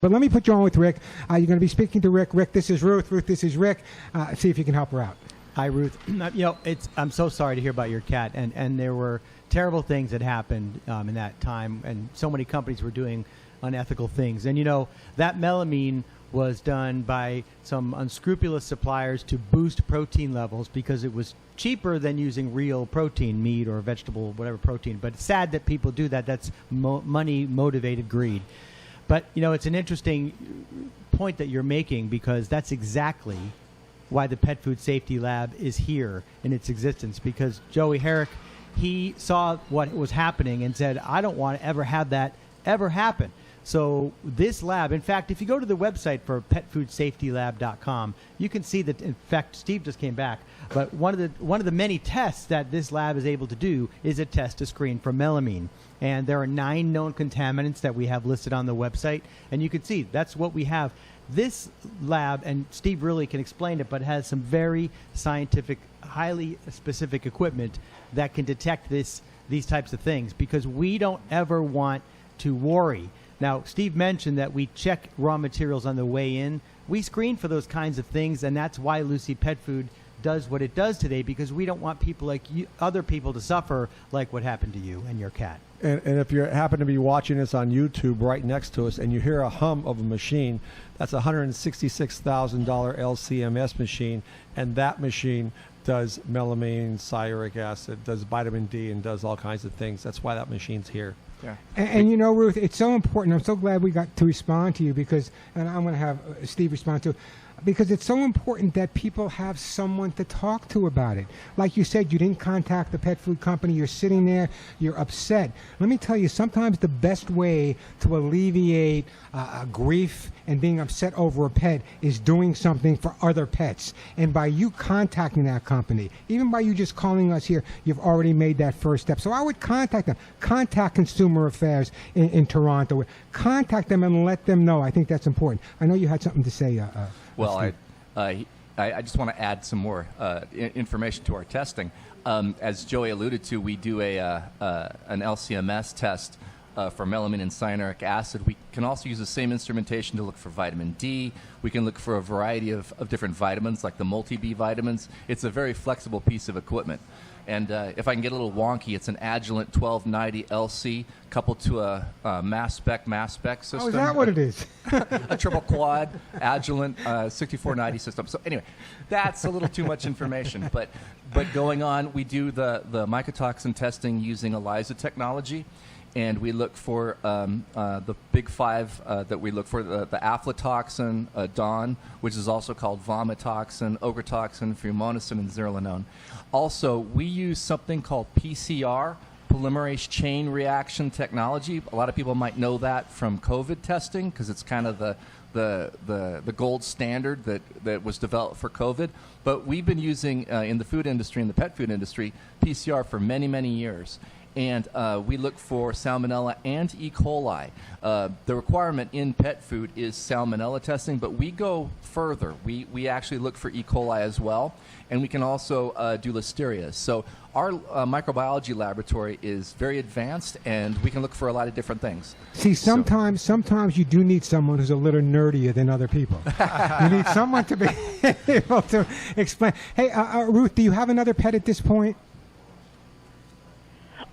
But let me put you on with Rick. You're going to be speaking to Rick. Rick, this is Ruth. Ruth, this is Rick. See if you can help her out. Hi, Ruth. I'm so sorry to hear about your cat, and there were terrible things that happened in that time, and so many companies were doing unethical things. And that melamine was done by some unscrupulous suppliers to boost protein levels because it was cheaper than using real protein, meat or vegetable, whatever protein. But it's sad that people do that. That's money-motivated greed. But, it's an interesting point that you're making, because that's exactly why the Pet Food Safety Lab is here in its existence. Because Joey Herrick, he saw what was happening and said, I don't want to ever have that ever happen. So this lab, in fact, if you go to the website for petfoodsafetylab.com, you can see that, in fact, Steve just came back, but one of the many tests that this lab is able to do is a test to screen for melamine. And there are 9 known contaminants that we have listed on the website. And you can see that's what we have. This lab, and Steve really can explain it, but has some very scientific, highly specific equipment that can detect these types of things, because we don't ever want to worry. Now, Steve mentioned that we check raw materials on the way in. We screen for those kinds of things, and that's why Lucy Pet Food does what it does today, because we don't want people like you, other people, to suffer like what happened to you and your cat. And if you happen to be watching this on YouTube right next to us and you hear a hum of a machine, that's a $166,000 LCMS machine, and that machine does melamine, cyaric acid, does vitamin D, and does all kinds of things. That's why that machine's here. Yeah. And Ruth, it's so important. I'm so glad we got to respond to you, because, and I'm going to have Steve respond to, because it's so important that people have someone to talk to about it. Like you said, you didn't contact the pet food company. You're sitting there. You're upset. Let me tell you, sometimes the best way to alleviate grief and being upset over a pet is doing something for other pets. And by you contacting that company, even by you just calling us here, you've already made that first step. So I would contact them. Contact Consumer Affairs in Toronto. Contact them and let them know. I think that's important. I know you had something to say. Well, I just want to add some more information to our testing. As Joey alluded to, we do an LCMS test for melamine and cyanuric acid. We can also use the same instrumentation to look for vitamin D. We can look for a variety of different vitamins, like the multi-B vitamins. It's a very flexible piece of equipment. And if I can get a little wonky, it's an Agilent 1290 LC coupled to a mass spec system. Oh, is that what it is? A triple quad Agilent 6490 system. So anyway, that's a little too much information. But going on, we do the mycotoxin testing using ELISA technology. And we look for the big 5 that we look for, the aflatoxin, DON, which is also called vomitoxin, ochratoxin, fumonisin, and zearalenone. Also, we use something called PCR, polymerase chain reaction technology. A lot of people might know that from COVID testing, because it's kind of the gold standard that was developed for COVID. But we've been using, in the food industry, in the pet food industry, PCR for many, many years. And we look for salmonella and E. coli. The requirement in pet food is salmonella testing, but we go further. We actually look for E. coli as well, and we can also do listeria. So our microbiology laboratory is very advanced, and we can look for a lot of different things. See, sometimes you do need someone who's a little nerdier than other people. You need someone to be able to explain. Hey, Ruth, do you have another pet at this point?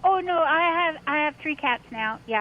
Oh no, I have 3 cats now. Yeah.